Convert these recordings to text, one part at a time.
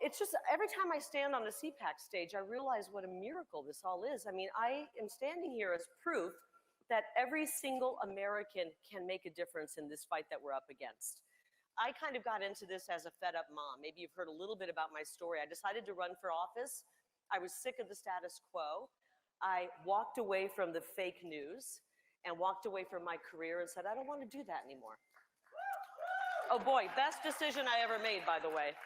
it's just every time I stand on the Cpac stage, I realize what a miracle this all is. I mean, I am standing here as proof that every single American can make a difference in this fight that we're up against. I kind of got into this as a fed up mom. Maybe you've heard a little bit about my story. I decided to run for office. I was sick of the status quo. I walked away from the fake news and walked away from my career and said, I don't want to do that anymore. Oh boy, best decision I ever made, by the way.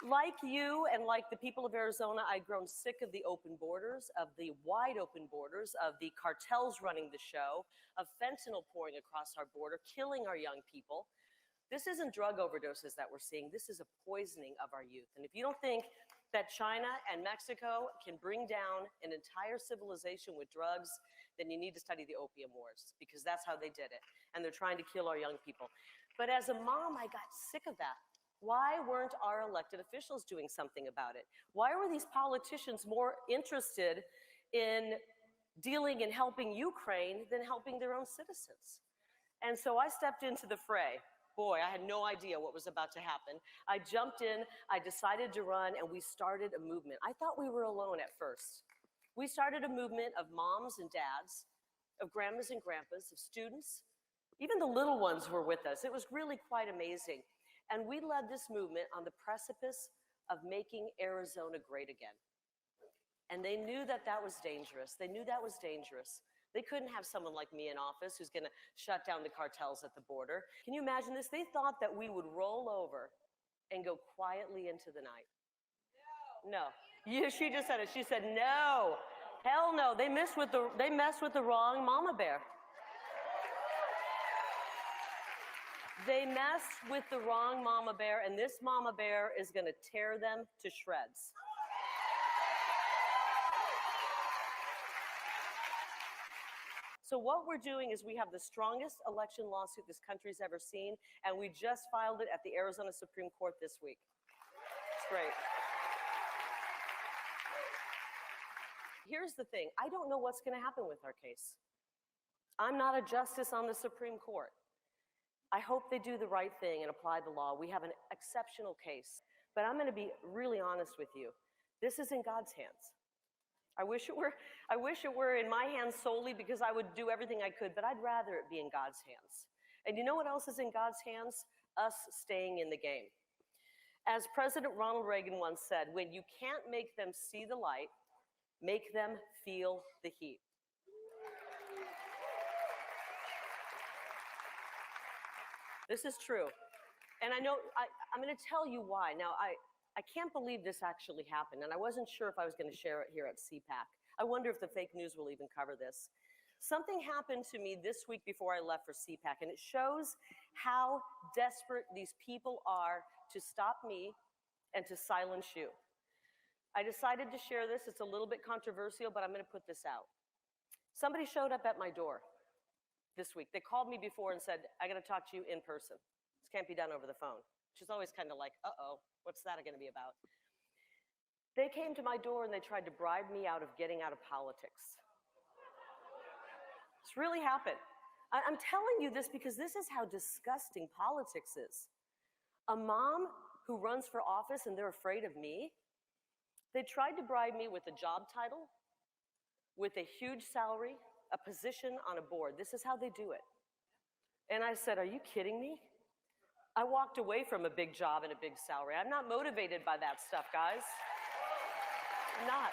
Like you and like the people of Arizona, I'd grown sick of the open borders, of the wide open borders, of the cartels running the show, of fentanyl pouring across our border, killing our young people. This isn't drug overdoses that we're seeing. This is a poisoning of our youth. And if you don't think that China and Mexico can bring down an entire civilization with drugs, then you need to study the opium wars, because that's how they did it. And they're trying to kill our young people. But as a mom, I got sick of that. Why weren't our elected officials doing something about it? Why were these politicians more interested in dealing and helping Ukraine than helping their own citizens? And so I stepped into the fray. Boy, I had no idea what was about to happen. I jumped in, I decided to run, and we started a movement. I thought we were alone at first. We started a movement of moms and dads, of grandmas and grandpas, of students. Even the little ones were with us. It was really quite amazing. And we led this movement on the precipice of making Arizona great again. And they knew that that was dangerous. They knew that was dangerous. They couldn't have someone like me in office who's going to shut down the cartels at the border. Can you imagine this? They thought that we would roll over and go quietly into the night. No. Yeah, she just said it. She said, no. Hell no. They messed with the wrong mama bear. They messed with the wrong mama bear, and this mama bear is going to tear them to shreds. So what we're doing is we have the strongest election lawsuit this country's ever seen, and we just filed it at the Arizona Supreme Court this week. It's great. Here's the thing. I don't know what's going to happen with our case. I'm not a justice on the Supreme Court. I hope they do the right thing and apply the law. We have an exceptional case. But I'm going to be really honest with you. This is in God's hands. I wish it were in my hands solely, because I would do everything I could, but I'd rather it be in God's hands. And you know what else is in God's hands? Us staying in the game. As President Ronald Reagan once said, when you can't make them see the light, make them feel the heat. This is true. And I know, I'm going to tell you why. Now, I can't believe this actually happened, and I wasn't sure if I was going to share it here at Cpac. I wonder if the fake news will even cover this. Something happened to me this week before I left for Cpac, and it shows how desperate these people are to stop me and to silence you. I decided to share this. It's a little bit controversial, but I'm going to put this out. Somebody showed up at my door this week. They called me before and said, I got to talk to you in person. This can't be done over the phone. She's always kind of like, uh-oh, what's that going to be about? They came to my door and they tried to bribe me out of getting out of politics. It's really happened. I'm telling you this because this is how disgusting politics is. A mom who runs for office and they're afraid of me. They tried to bribe me with a job title, with a huge salary, a position on a board. This is how they do it. And I said, are you kidding me? I walked away from a big job and a big salary. I'm not motivated by that stuff, guys. I'm not.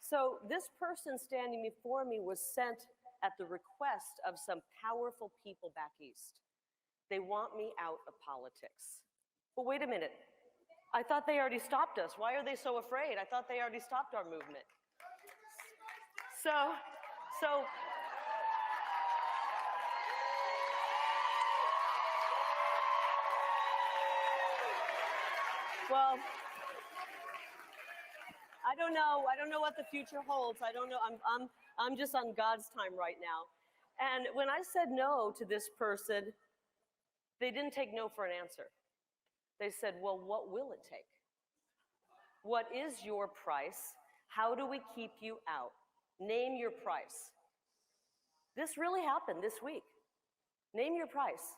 So this person standing before me was sent at the request of some powerful people back east. They want me out of politics. But wait a minute. I thought they already stopped us. Why are they so afraid? I thought they already stopped our movement. Well, I don't know. I don't know what the future holds. I don't know. I'm just on God's time right now. And when I said no to this person, they didn't take no for an answer. They said, well, what will it take? What is your price? How do we keep you out? Name your price. This really happened this week. Name your price.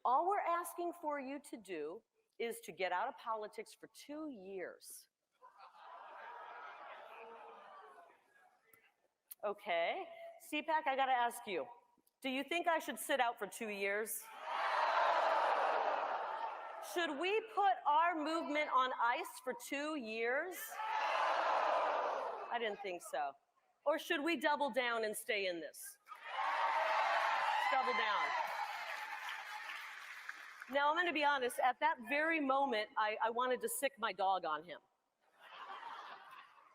All we're asking for you to do is to get out of politics for 2 years. Okay. Cpac, I got to ask you, do you think I should sit out for 2 years? Should we put our movement on ice for 2 years? I didn't think so. Or should we double down and stay in this? Double down. Now, I'm going to be honest, at that very moment, I wanted to sick my dog on him.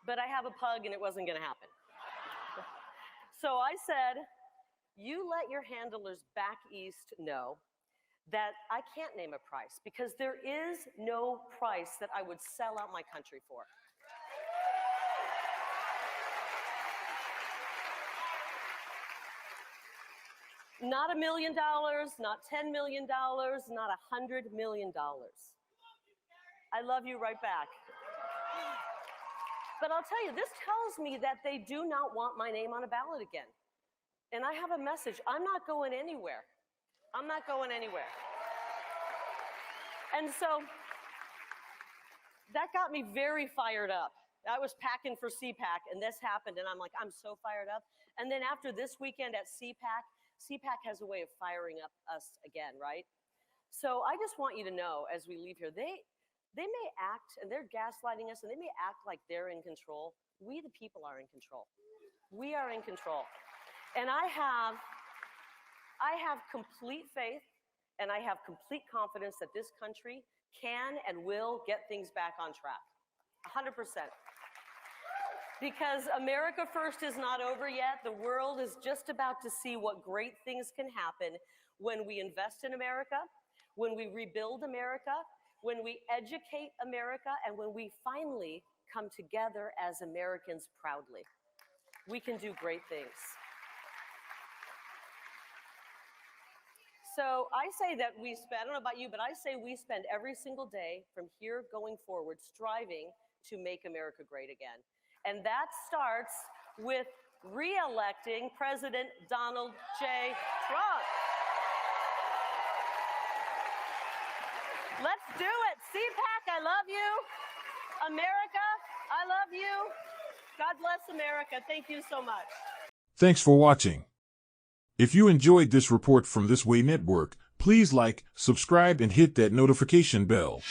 But I have a pug and it wasn't going to happen. So I said, you let your handlers back east know that I can't name a price because there is no price that I would sell out my country for. Not $1 million, not $10 million, not $100 million. I love you right back. But I'll tell you, this tells me that they do not want my name on a ballot again. And I have a message. I'm not going anywhere. I'm not going anywhere. And so that got me very fired up. I was packing for Cpac, and this happened, and I'm like, I'm so fired up. And then after this weekend at Cpac has a way of firing up us again, right? So I just want you to know, as we leave here, they may act, and they're gaslighting us, and they may act like they're in control. We, the people, are in control. We are in control. And I have complete faith, and I have complete confidence that this country can and will get things back on track, 100%. Because America First is not over yet. The world is just about to see what great things can happen when we invest in America, when we rebuild America, when we educate America, and when we finally come together as Americans proudly. We can do great things. So I say that we spend, I don't know about you, but I say we spend every single day from here going forward striving to make America great again. And that starts with re-electing President Donald J. Trump. Let's do it. Cpac, I love you. America, I love you. God bless America. Thank you so much. Thanks for watching. If you enjoyed this report from Thisway Network, please like, subscribe, and hit that notification bell.